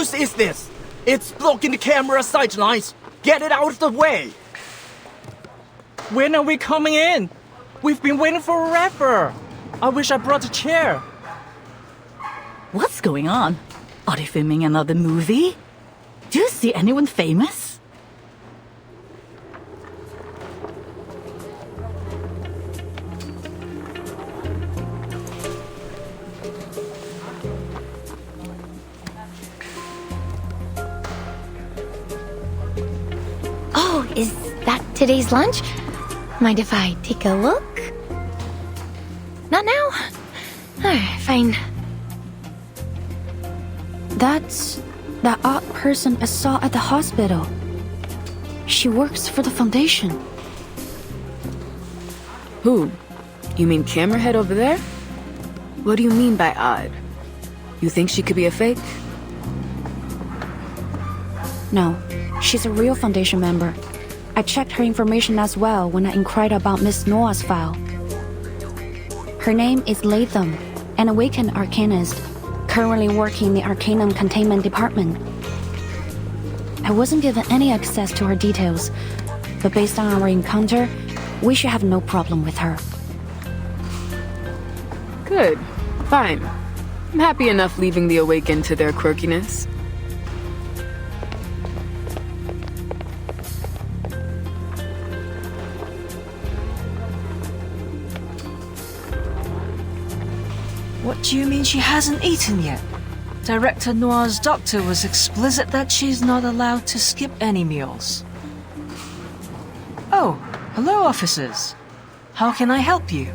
excuse is this? It's blocking the camera sightlines. Get it out of the way. When are we coming in? We've been waiting forever. I wish I brought a chair. What's going on? Are they filming another movie? Do you see anyone famous? Oh, is that today's lunch? Mind if I take a look? Not now? Alright, fine. That's that odd person I saw at the hospital. She works for the foundation. Who? You mean Camerahead over there? What do you mean by odd? You think she could be a fake? No, she's a real foundation member. I checked her information as well when I inquired about Miss Noah's file. Her name is Latham, an awakened arcanist, currently working in the Arcanum Containment Department. I wasn't given any access to her details, but based on our encounter, we should have no problem with her. Good. Fine. I'm happy enough leaving the Awakened to their quirkiness. What do you mean she hasn't eaten yet? Director Noir's doctor was explicit that she's not allowed to skip any meals. Oh, hello, officers. How can I help you?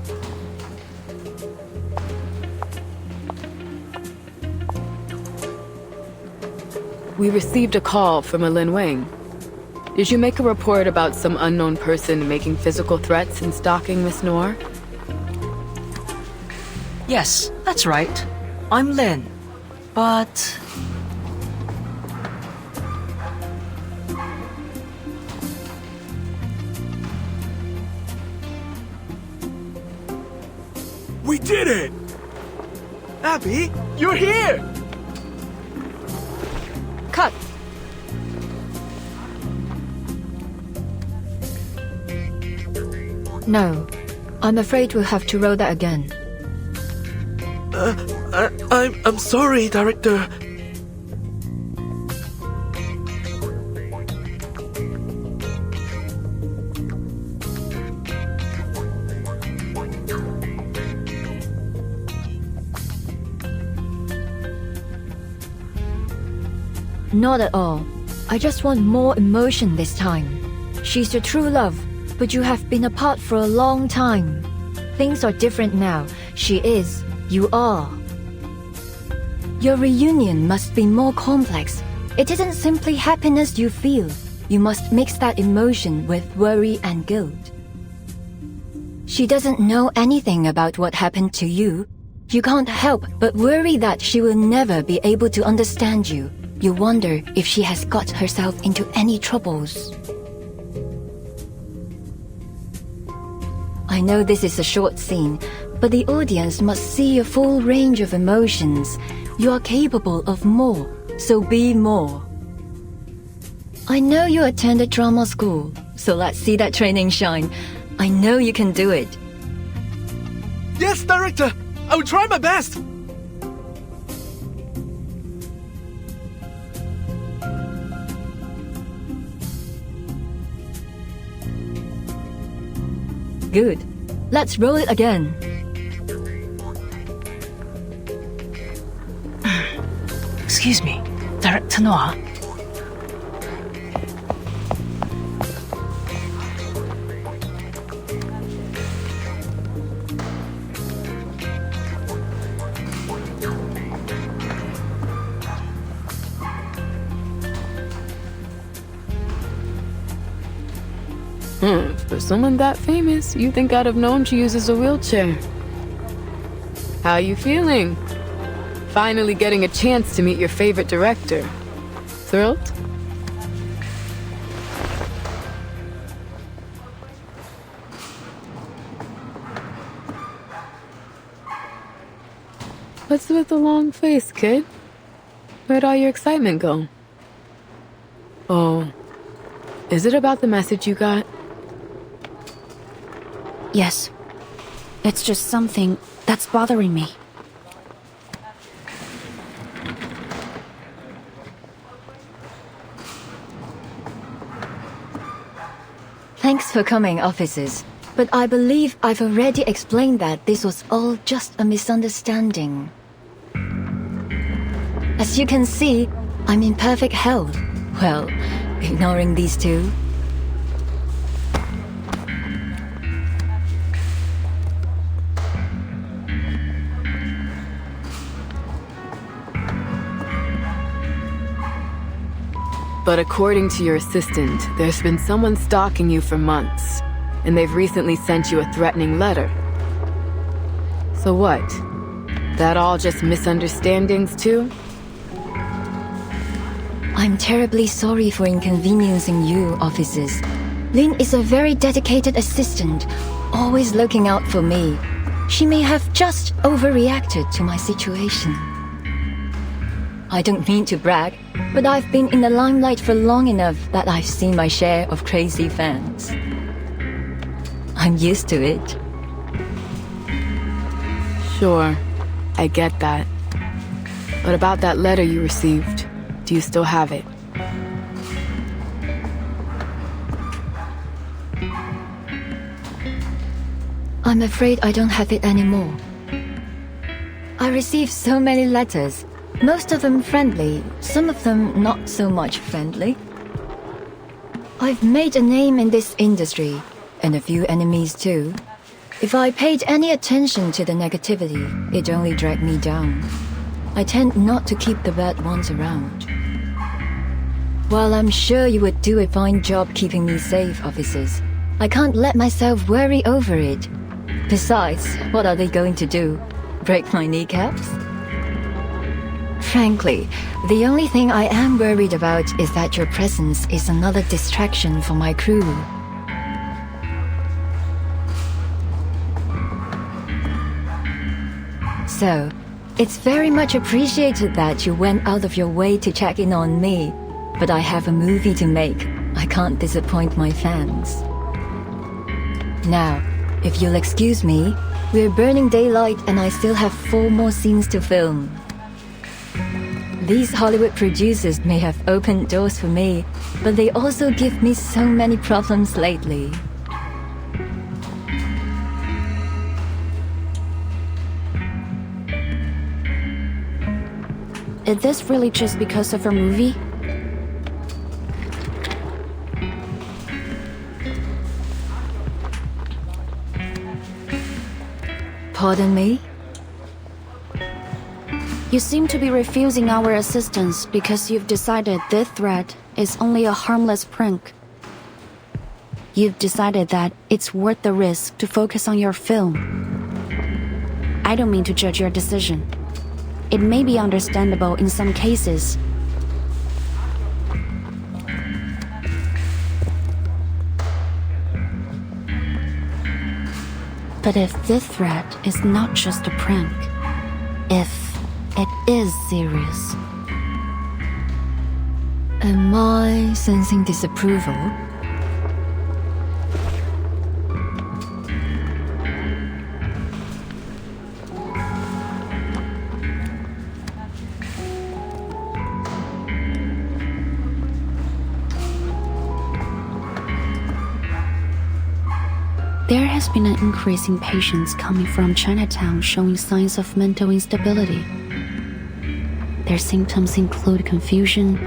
We received a call from a Lin Wang. Did you make a report about some unknown person making physical threats and stalking Miss Noir? Yes, that's right. I'm Lin. But... We did it! Abby, you're here! Cut! No. I'm afraid we'll have to roll that again. I'm sorry, Director. Not at all. I just want more emotion this time. She's your true love, but you have been apart for a long time. Things are different now. She is. You are. Your reunion must be more complex. It isn't simply happiness you feel. You must mix that emotion with worry and guilt. She doesn't know anything about what happened to you. You can't help but worry that she will never be able to understand you. You wonder if she has got herself into any troubles. I know this is a short scene, but the audience must see a full range of emotions. You are capable of more, so be more. I know you attended drama school, so let's see that training shine. I know you can do it. Yes, Director! I will try my best! Good. Let's roll it again. Excuse me, Director Noir. For someone that famous, you think I'd have known she uses a wheelchair. How you feeling? Finally getting a chance to meet your favorite director. Thrilled? What's with the long face, kid? Where'd all your excitement go? Oh, is it about the message you got? Yes. It's just something that's bothering me. Thanks for coming, officers. But I believe I've already explained that this was all just a misunderstanding. As you can see, I'm in perfect health. Well, ignoring these two. But according to your assistant, there's been someone stalking you for months, and they've recently sent you a threatening letter. So what? That all just misunderstandings too? I'm terribly sorry for inconveniencing you, officers. Lin is a very dedicated assistant, always looking out for me. She may have just overreacted to my situation. I don't mean to brag, but I've been in the limelight for long enough that I've seen my share of crazy fans. I'm used to it. Sure, I get that. But about that letter you received, do you still have it? I'm afraid I don't have it anymore. I received so many letters, most of them friendly, some of them not so much friendly. I've made a name in this industry, and a few enemies too. If I paid any attention to the negativity, it only dragged me down. I tend not to keep the bad ones around. While I'm sure you would do a fine job keeping me safe, officers, I can't let myself worry over it. Besides, what are they going to do? Break my kneecaps? Frankly, the only thing I am worried about is that your presence is another distraction for my crew. So, it's very much appreciated that you went out of your way to check in on me, but I have a movie to make. I can't disappoint my fans. Now, if you'll excuse me, we're burning daylight and I still have 4 more scenes to film. These Hollywood producers may have opened doors for me, but they also give me so many problems lately. Is this really just because of her movie? Pardon me? You seem to be refusing our assistance because you've decided this threat is only a harmless prank. You've decided that it's worth the risk to focus on your film. I don't mean to judge your decision. It may be understandable in some cases. But if this threat is not just a prank, if it is serious. Am I sensing disapproval? There has been an increase in patients coming from Chinatown showing signs of mental instability. Their symptoms include confusion,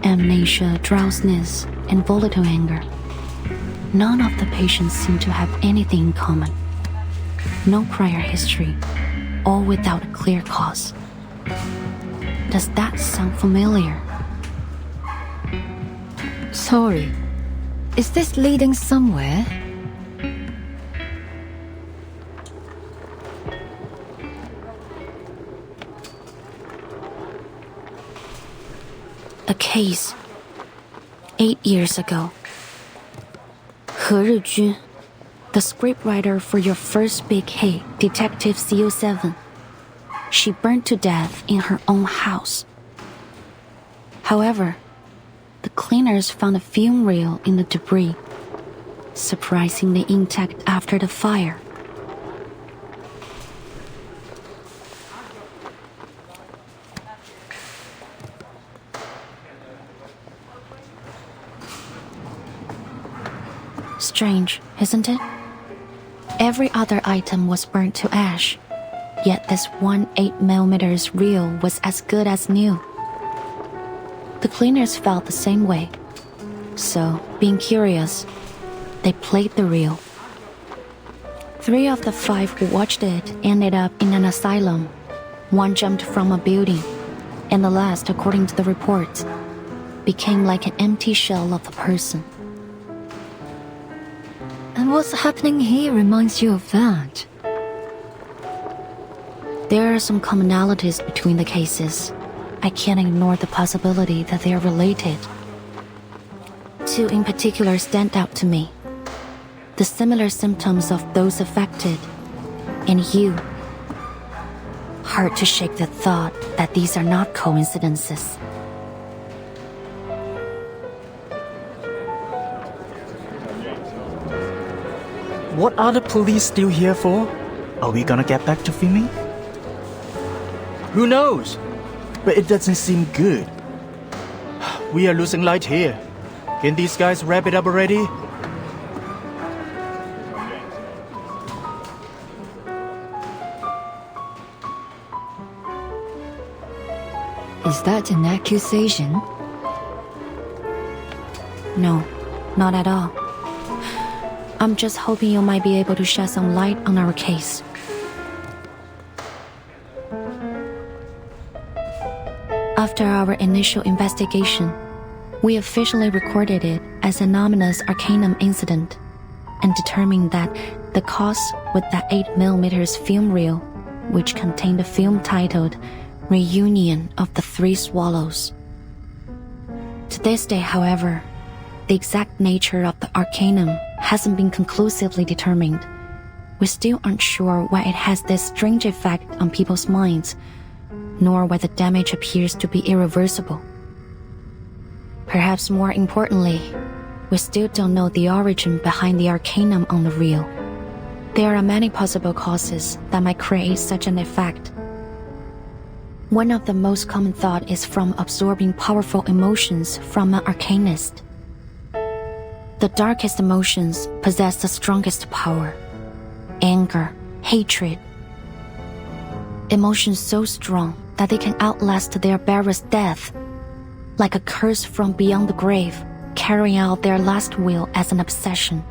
amnesia, drowsiness, and volatile anger. None of the patients seem to have anything in common. No prior history, all without a clear cause. Does that sound familiar? Sorry. Is this leading somewhere? A case. 8 years ago. He Rijun, the scriptwriter for your first big hit, Detective CO7. She burned to death in her own house. However, the cleaners found a film reel in the debris, surprisingly intact after the fire. Strange, isn't it? Every other item was burnt to ash, yet this one 8mm reel was as good as new. The cleaners felt the same way, so, being curious, they played the reel. 3 of the 5 who watched it ended up in an asylum. 1 jumped from a building, and the last, according to the reports, became like an empty shell of the person. And what's happening here reminds you of that. There are some commonalities between the cases. I can't ignore the possibility that they are related. 2 in particular stand out to me. The similar symptoms of those affected, and you. Hard to shake the thought that these are not coincidences. What are the police still here for? Are we gonna get back to filming? Who knows? But it doesn't seem good. We are losing light here. Can these guys wrap it up already? Is that an accusation? No, not at all. I'm just hoping you might be able to shed some light on our case. After our initial investigation, we officially recorded it as an ominous Arcanum incident and determined that the cause was that 8mm film reel, which contained a film titled Reunion of the 3 Swallows. To this day, however, the exact nature of the Arcanum hasn't been conclusively determined. We still aren't sure why it has this strange effect on people's minds, nor why the damage appears to be irreversible. Perhaps more importantly, we still don't know the origin behind the Arcanum on the reel. There are many possible causes that might create such an effect. One of the most common thought is from absorbing powerful emotions from an arcanist. The darkest emotions possess the strongest power. Anger, hatred. Emotions so strong that they can outlast their bearer's death, like a curse from beyond the grave, carrying out their last will as an obsession.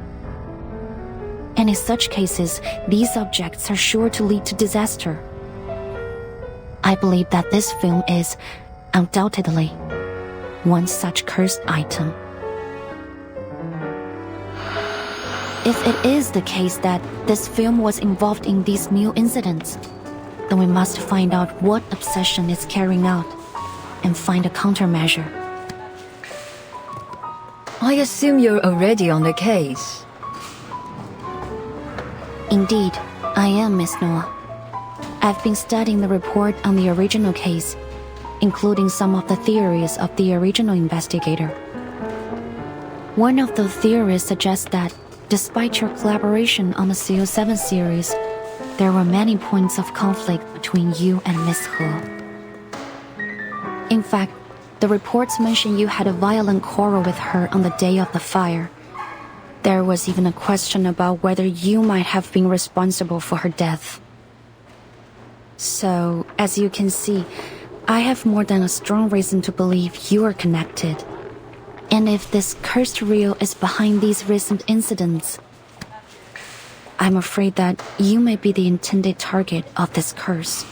And in such cases, these objects are sure to lead to disaster. I believe that this film is, undoubtedly, one such cursed item. If it is the case that this film was involved in these new incidents, then we must find out what obsession it's carrying out and find a countermeasure. I assume you're already on the case. Indeed, I am, Miss Noah. I've been studying the report on the original case, including some of the theories of the original investigator. One of the theories suggests that, despite your collaboration on the CO7 series, there were many points of conflict between you and Miss He. In fact, the reports mention you had a violent quarrel with her on the day of the fire. There was even a question about whether you might have been responsible for her death. So, as you can see, I have more than a strong reason to believe you are connected. And if this cursed reel is behind these recent incidents, I'm afraid that you may be the intended target of this curse.